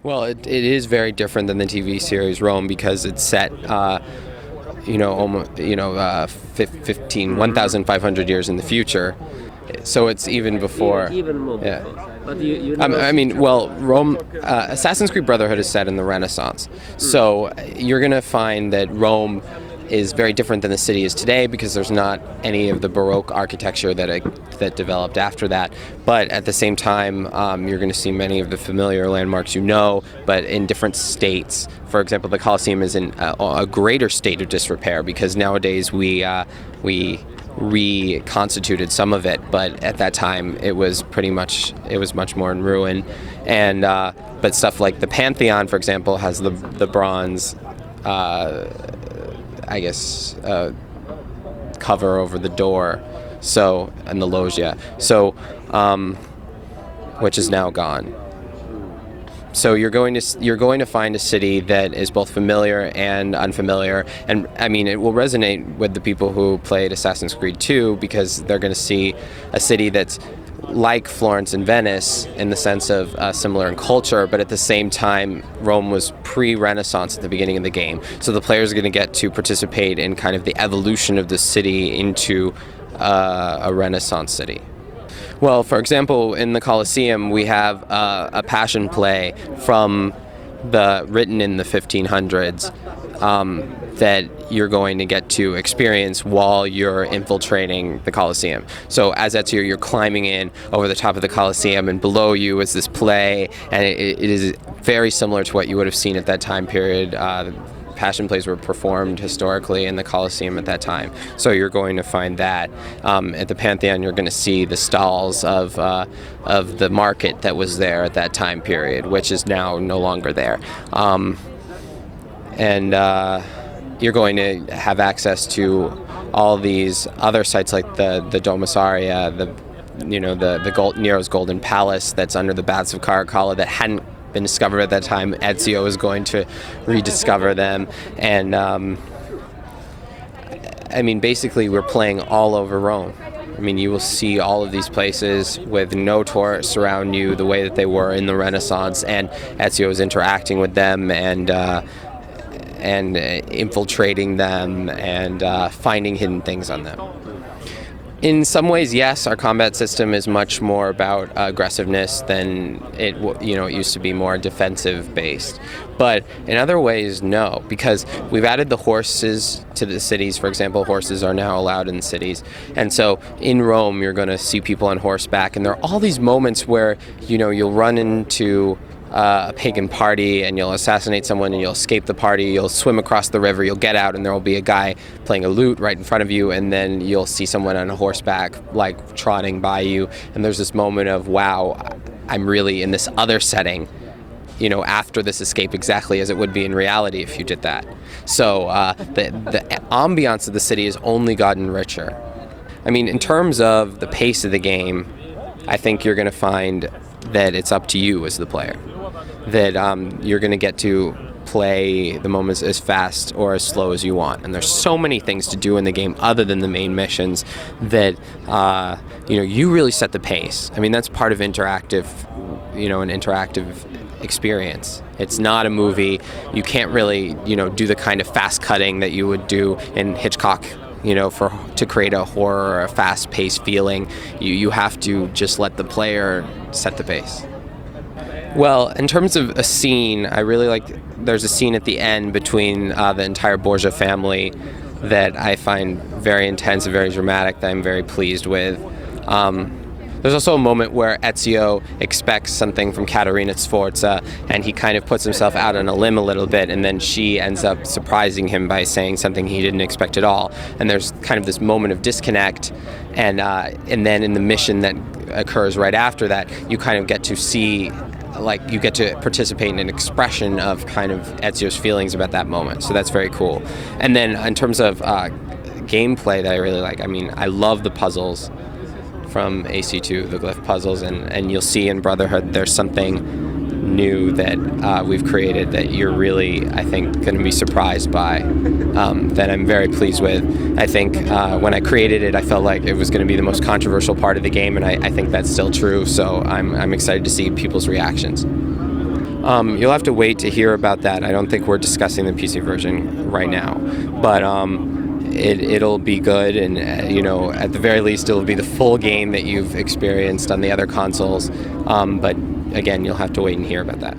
Well, it is very different than the TV series Rome because it's set, almost, 1,500 years in the future. So it's even before. Even more Yeah. before. But you know, Rome, Assassin's Creed Brotherhood is set in the Renaissance. So you're going to find that Rome is very different than the city is today because there's not any of the Baroque architecture that developed after that. But at the same time, you're going to see many of the familiar landmarks but in different states. For example, the Colosseum is in a greater state of disrepair because nowadays we reconstituted some of it, but at that time it was much more in ruin. And but stuff like the Pantheon, for example, has the bronze cover over the door, and the loggia, which is now gone. So you're going to find a city that is both familiar and unfamiliar, and I mean it will resonate with the people who played Assassin's Creed 2 because they're going to see a city that's like Florence and Venice in the sense of similar in culture, but at the same time, Rome was pre-Renaissance at the beginning of the game. So the players are going to get to participate in kind of the evolution of the city into a Renaissance city. Well, for example, in the Colosseum, we have a passion play written in the 1500s. That you're going to get to experience while you're infiltrating the Colosseum. So as Ezio, you're climbing in over the top of the Colosseum, and below you is this play, and it is very similar to what you would have seen at that time period. Passion plays were performed historically in the Colosseum at that time. So you're going to find that. At the Pantheon, you're going to see the stalls of the market that was there at that time period, which is now no longer there. You're going to have access to all these other sites like the Domus Aurea, Nero's Golden Palace that's under the Baths of Caracalla that hadn't been discovered at that time. Ezio is going to rediscover them, and basically we're playing all over Rome. I mean, you will see all of these places with no tourists around you the way that they were in the Renaissance, and Ezio is interacting with them and infiltrating them and finding hidden things on them. In some ways, yes, our combat system is much more about aggressiveness than it used to be, more defensive based. But in other ways, no, because we've added the horses to the cities. For example, horses are now allowed in cities. And so in Rome, you're going to see people on horseback, and there are all these moments where, you'll run into a pagan party and you'll assassinate someone and you'll escape the party, you'll swim across the river, you'll get out and there will be a guy playing a lute right in front of you, and then you'll see someone on a horseback like trotting by you, and there's this moment of, wow, I'm really in this other setting, after this escape, exactly as it would be in reality if you did that. So the ambiance of the city has only gotten richer. I mean, in terms of the pace of the game, I think you're going to find that it's up to you as the player, that you're going to get to play the moments as fast or as slow as you want. And there's so many things to do in the game other than the main missions that you really set the pace. I mean, that's part of interactive, an interactive experience. It's not a movie. You can't really, do the kind of fast cutting that you would do in Hitchcock, to create a horror or a fast-paced feeling. You have to just let the player set the pace. Well, in terms of a scene, I really like, there's a scene at the end between the entire Borgia family that I find very intense and very dramatic, that I'm very pleased with. There's also a moment where Ezio expects something from Caterina Sforza, and he kind of puts himself out on a limb a little bit, and then she ends up surprising him by saying something he didn't expect at all. And there's kind of this moment of disconnect, and then in the mission that occurs right after that, you kind of get to see, you get to participate in an expression of kind of Ezio's feelings about that moment. So that's very cool. And then in terms of gameplay that I really like, I mean, I love the puzzles from AC2, the glyph puzzles, and you'll see in Brotherhood there's something new that we've created that you're really, I think, going to be surprised by, that I'm very pleased with. I think when I created it, I felt like it was going to be the most controversial part of the game, and I think that's still true, so I'm excited to see people's reactions. You'll have to wait to hear about that. I don't think we're discussing the PC version right now, but it'll be good, and at the very least, it'll be the full game that you've experienced on the other consoles. But again, you'll have to wait and hear about that.